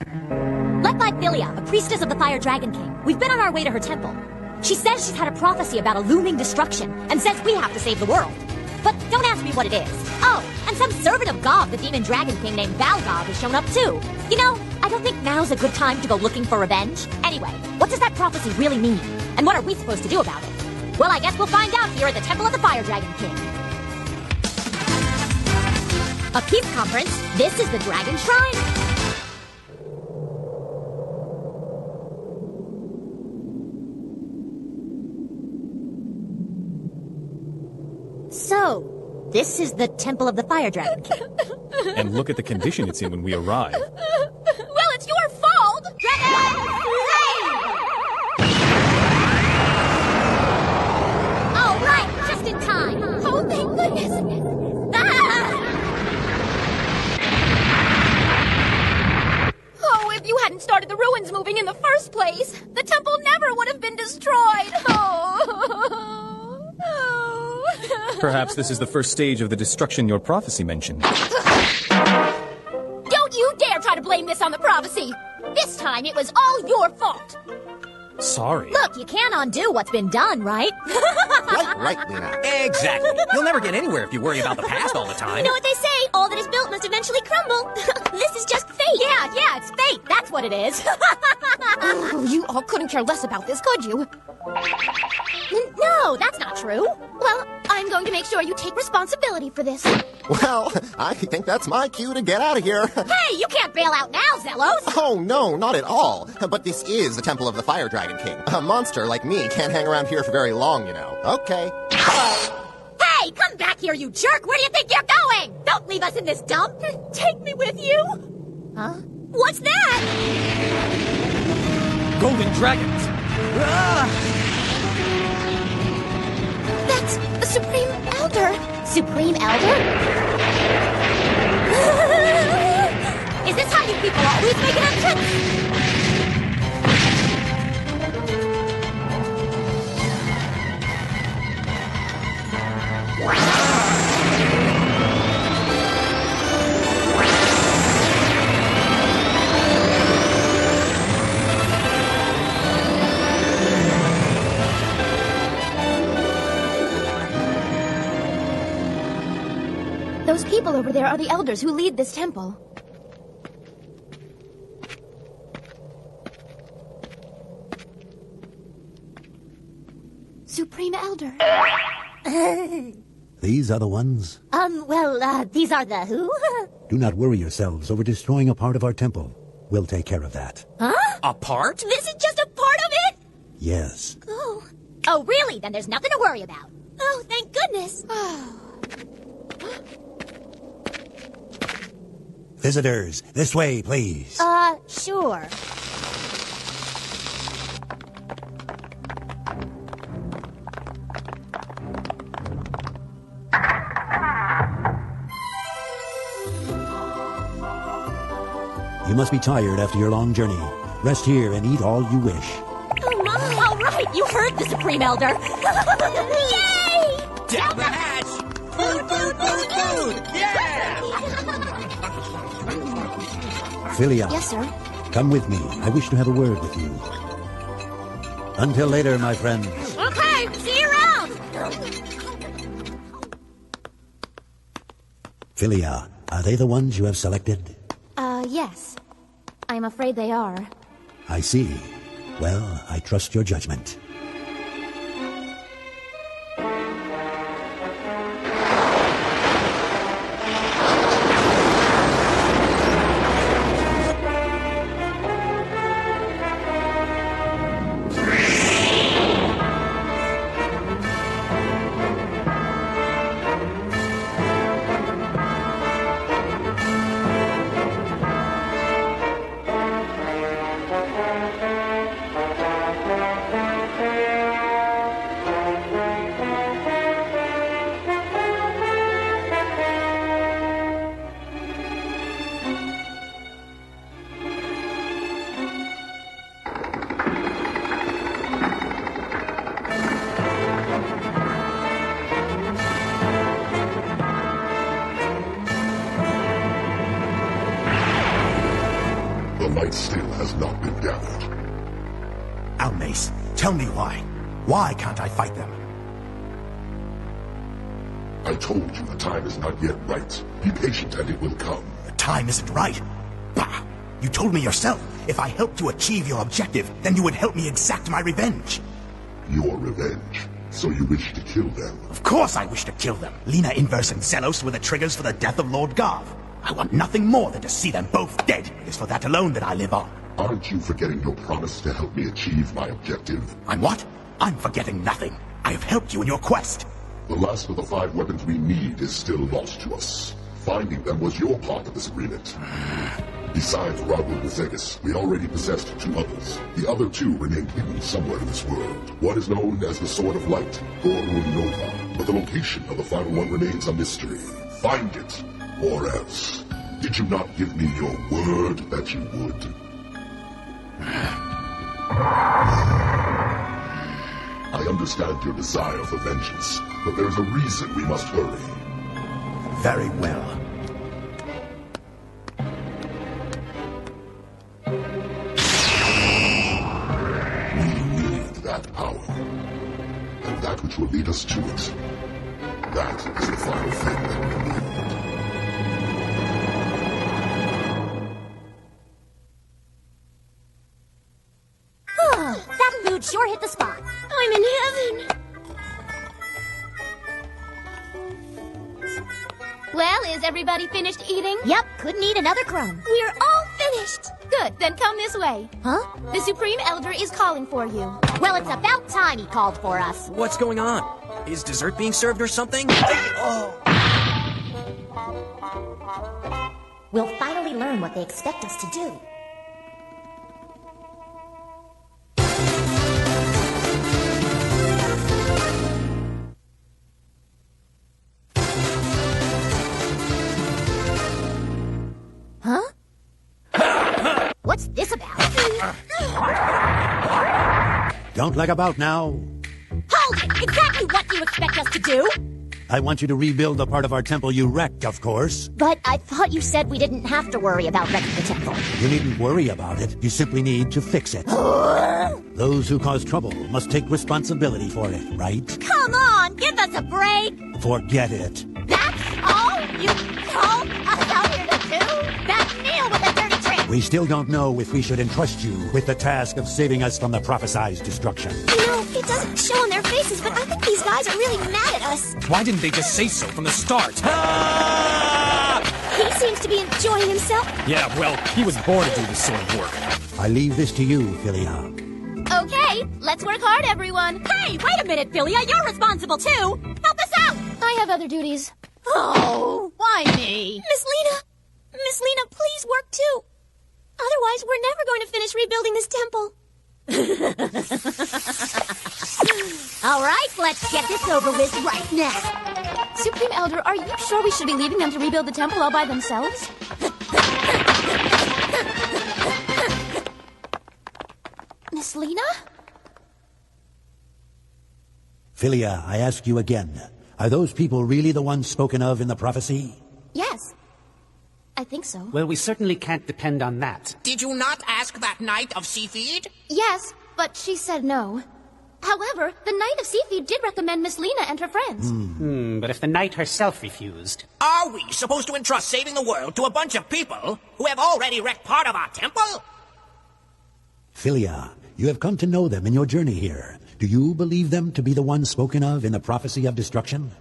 Led by Philia, a priestess of the Fire Dragon King. We've been on our way to her temple. She says she's had a prophecy about a looming destruction, and says we have to save the world. But don't ask me what it is. Oh, and some servant of Gog, the demon dragon king named Valgog, has shown up too. You know, I don't think now's a good time to go looking for revenge. Anyway, what does that prophecy really mean? And what are we supposed to do about it? Well, I guess we'll find out here at the Temple of the Fire Dragon King. A peace conference? This is the Dragon Shrine? So, this is the Temple of the Fire Dragon King. And look at the condition it's in when we arrive. Well, it's your fault! Dragon! Oh, right! Just in time! Oh, thank goodness! Oh, if you hadn't started the ruins moving in the first place, the temple never would have been destroyed! Perhaps this is the first stage of the destruction your prophecy mentioned. Don't you dare try to blame this on the prophecy! This time it was all your fault! Sorry. Look, you can't undo what's been done, right? Right, Lena. Exactly. You'll never get anywhere if you worry about the past all the time. You know what they say, all that is built must eventually crumble. This is just fate. Yeah, it's fate. That's what it is. Oh, you all couldn't care less about this, could you? No, that's not true. Well, I'm going to make sure you take responsibility for this. Well, I think that's my cue to get out of here. Hey, you can't bail out now, Zelos. Oh, no, not at all. But this is the Temple of the Fire Dragon King. A monster like me can't hang around here for very long, you know. Okay. Bye. Hey, come back here, you jerk! Where do you think you're going? Don't leave us in this dump! Take me with you! Huh? What's that? Golden dragons! Ah! That's the Supreme Elder. Supreme Elder? Is this how you people always make an entrance? Those people over there are the elders who lead this temple. Supreme Elder. These are the ones? These are the who? Do not worry yourselves over destroying a part of our temple. We'll take care of that. Huh? A part? This is just a part of it? Yes. Oh, really? Then there's nothing to worry about. Oh, thank goodness. Visitors, this way, please. Sure. You must be tired after your long journey. Rest here and eat all you wish. Oh, my. All right, you heard the Supreme Elder. Yay! Down the hatch! Food, food, food, food! Yeah! Philia. Yes, sir. Come with me. I wish to have a word with you. Until later, my friends. Okay, see you around. Philia, are they the ones you have selected? Yes. I'm afraid they are. I see. Well, I trust your judgment. light still has not been gathered. Almace, tell me why. Why can't I fight them? I told you the time is not yet right. Be patient and it will come. The time isn't right. Bah! You told me yourself, if I helped you achieve your objective, then you would help me exact my revenge. Your revenge? So you wish to kill them? Of course I wish to kill them. Lena Inverse and Zelos were the triggers for the death of Lord Garv. I want nothing more than to see them both dead. It is for that alone that I live on. Aren't you forgetting your promise to help me achieve my objective? I'm what? I'm forgetting nothing. I have helped you in your quest. The last of the 5 weapons we need is still lost to us. Finding them was your part of this agreement. Besides Raul Bezegas, we already possessed 2 others. The other 2 remain hidden somewhere in this world. One is known as the Sword of Light, Gorun Nova, but the location of the final one remains a mystery. Find it, or else. Did you not give me your word that you would? I understand your desire for vengeance, but there's a reason we must hurry. Very well. We need that power. And that which will lead us to it. That is the final thing that we need. That food sure hit the spot. I'm in heaven. Well, is everybody finished eating? Yep, couldn't eat another crumb. We're all finished. Good, then come this way. Huh? The Supreme Elder is calling for you. Well, it's about time he called for us. What's going on? Is dessert being served or something? We'll finally learn what they expect us to do. Huh? What's this about? Don't lag about now. Hold it! Exactly what do you expect us to do? I want you to rebuild the part of our temple you wrecked, of course. But I thought you said we didn't have to worry about wrecking the temple. You needn't worry about it. You simply need to fix it. Those who cause trouble must take responsibility for it, right? Come on, give us a break! Forget it. That's all you called us out here to do? That meal with a dirty trick! We still don't know if we should entrust you with the task of saving us from the prophesized destruction. You know, it doesn't show on their faces, but I think these guys are really mad at us. Why didn't they just say so from the start? He seems to be enjoying himself. Yeah, well, he was born to do this sort of work. I leave this to you, Philia. Okay, let's work hard, everyone. Hey, wait a minute, Philia, you're responsible too! Help us out! I have other duties. Oh, why me? Miss Lena, please work too. Otherwise, we're never going to finish rebuilding this temple. All right, let's get this over with right now. Supreme Elder, are you sure we should be leaving them to rebuild the temple all by themselves? Miss Lena? Philia, I ask you again. Are those people really the ones spoken of in the prophecy? Yes. I think so. Well, we certainly can't depend on that. Did you not ask that Knight of Seafeed? Yes, but she said no. However, the Knight of Seafeed did recommend Miss Lena and her friends. But if the knight herself refused... Are we supposed to entrust saving the world to a bunch of people who have already wrecked part of our temple? Philia, you have come to know them in your journey here. Do you believe them to be the ones spoken of in the prophecy of destruction?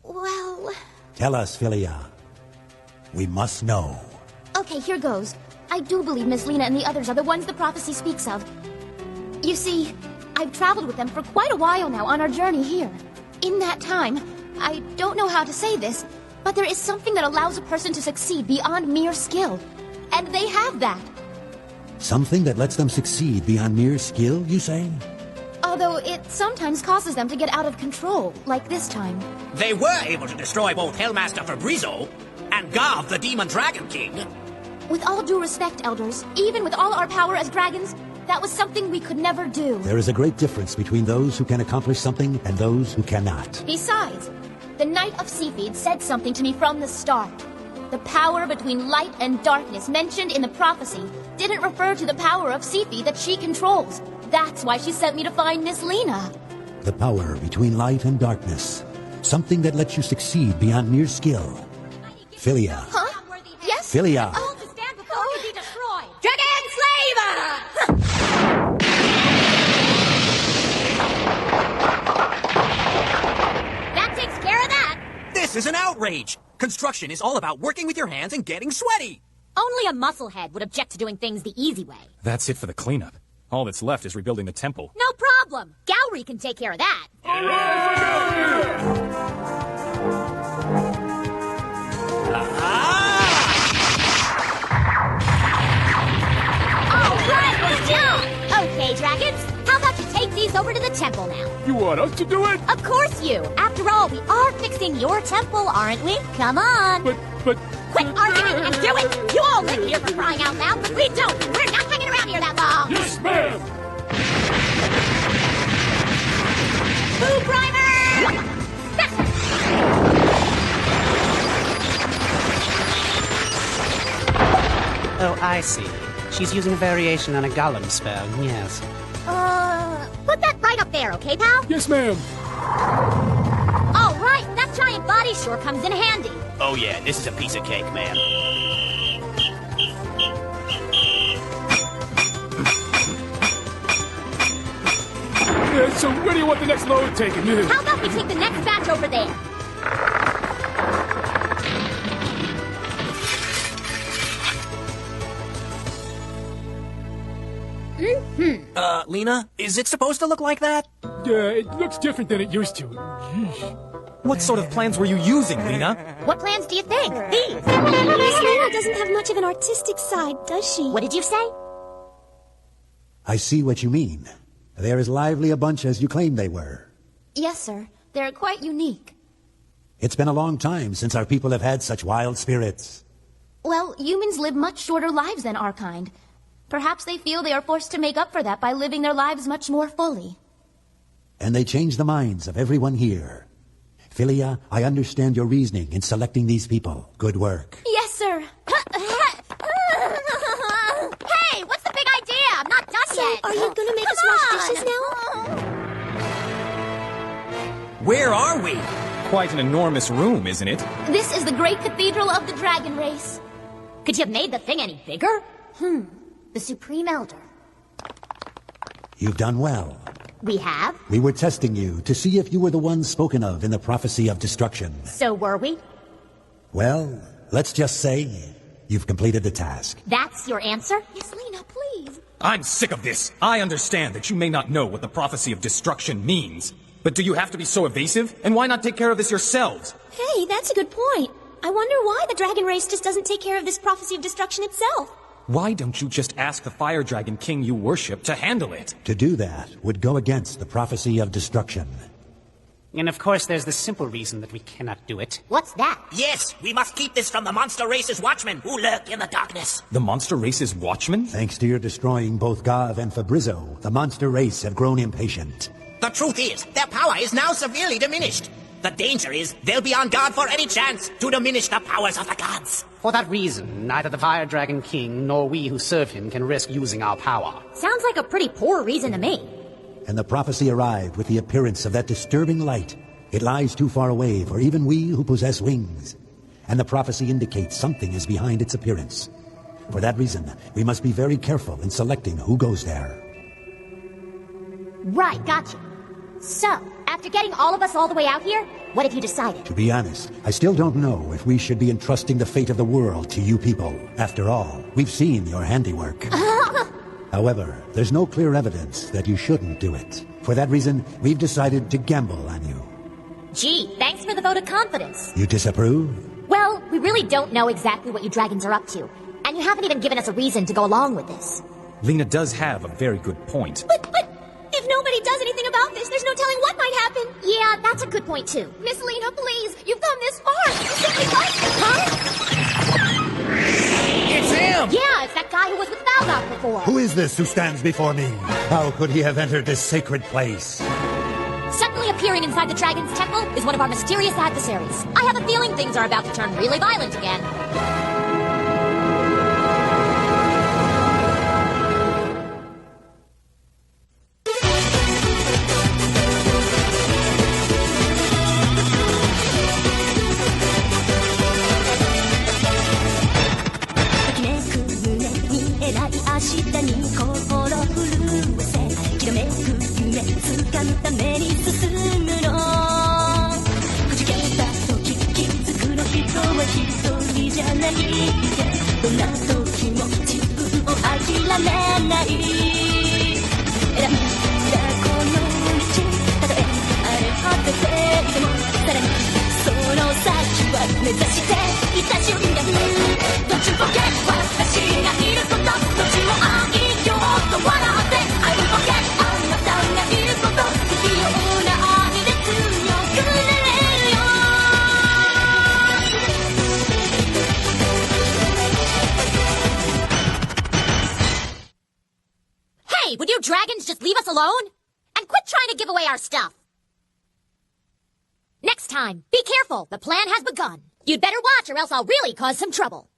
Well... Tell us, Philia. We must know. Okay, here goes. I do believe Miss Lena and the others are the ones the prophecy speaks of. You see, I've traveled with them for quite a while now on our journey here. In that time, I don't know how to say this, but there is something that allows a person to succeed beyond mere skill. And they have that. Something that lets them succeed beyond mere skill, you say? Although it sometimes causes them to get out of control, like this time. They were able to destroy both Hellmaster Fabrizio and Garv the Demon Dragon King. With all due respect, Elders, even with all our power as dragons, that was something we could never do. There is a great difference between those who can accomplish something and those who cannot. Besides, the Knight of Seafeed said something to me from the start. The power between light and darkness mentioned in the prophecy didn't refer to the power of Sifi that she controls. That's why she sent me to find Miss Lena. The power between light and darkness. Something that lets you succeed beyond mere skill. Philia. Huh? Yes? Philia. All to stand before you be destroyed. Dragon Slaver! That takes care of that. This is an outrage! Construction is all about working with your hands and getting sweaty! Only a musclehead would object to doing things the easy way. That's it for the cleanup. All that's left is rebuilding the temple. No problem. Gowry can take care of that. All right, good job. Okay, dragons. How about you take these over to the temple now? You want us to do it? Of course you. After all, we are fixing your temple, aren't we? Come on. But... Quit arguing and do it! You all live here for crying out loud. We don't. We're not hanging around here that long. Yes, ma'am! Boo primer! Oh, I see. She's using a variation on a golem spell, yes. Put that right up there, okay, pal? Yes, ma'am. All right, that giant body sure comes in handy. Oh yeah, this is a piece of cake, man. So where do you want the next load taken? How about we take the next batch over there? Lena, is it supposed to look like that? Yeah, it looks different than it used to. Yeesh. What sort of plans were you using, Lena? What plans do you think? These. Miss Lena doesn't have much of an artistic side, does she? What did you say? I see what you mean. They're as lively a bunch as you claim they were. Yes, sir. They're quite unique. It's been a long time since our people have had such wild spirits. Well, humans live much shorter lives than our kind. Perhaps they feel they are forced to make up for that by living their lives much more fully. And they change the minds of everyone here. Philia, I understand your reasoning in selecting these people. Good work. Yes, sir. Hey, what's the big idea? I'm not done yet. Are you gonna make us wash dishes now? Where are we? Quite an enormous room, isn't it? This is the great cathedral of the dragon race. Could you have made the thing any bigger? The Supreme Elder. You've done well. We have? We were testing you to see if you were the one spoken of in the prophecy of destruction. So were we? Well, let's just say you've completed the task. That's your answer? Miss Lena, please. I'm sick of this. I understand that you may not know what the prophecy of destruction means. But do you have to be so evasive? And why not take care of this yourselves? Hey, that's a good point. I wonder why the dragon race just doesn't take care of this prophecy of destruction itself. Why don't you just ask the Fire Dragon King you worship to handle it? To do that would go against the prophecy of destruction. And of course there's the simple reason that we cannot do it. What's that? Yes, we must keep this from the monster race's watchmen who lurk in the darkness. The monster race's watchmen? Thanks to your destroying both Gav and Fabrizzo, the monster race have grown impatient. The truth is, their power is now severely diminished. The danger is they'll be on guard for any chance to diminish the powers of the gods. For that reason, neither the Fire Dragon King nor we who serve him can risk using our power. Sounds like a pretty poor reason to me. And the prophecy arrived with the appearance of that disturbing light. It lies too far away for even we who possess wings. And the prophecy indicates something is behind its appearance. For that reason, we must be very careful in selecting who goes there. Right, gotcha. So, after getting all of us all the way out here, what have you decided? To be honest, I still don't know if we should be entrusting the fate of the world to you people. After all, we've seen your handiwork. However, there's no clear evidence that you shouldn't do it. For that reason, we've decided to gamble on you. Gee, thanks for the vote of confidence. You disapprove? Well, we really don't know exactly what you dragons are up to. And you haven't even given us a reason to go along with this. Lena does have a very good point. But if nobody does anything about this, there's no telling what might happen. Yeah, that's a good point, too. Miss Lena, please. You've come this far. You simply must. It's him! Yeah, it's that guy who was with Valdock before. Who is this who stands before me? How could he have entered this sacred place? Suddenly appeared appearing inside the dragon's temple is one of our mysterious adversaries. I have a feeling things are about to turn really violent again. Would you dragons just leave us alone? And quit trying to give away our stuff. Next time, be careful. The plan has begun. You'd better watch or else I'll really cause some trouble.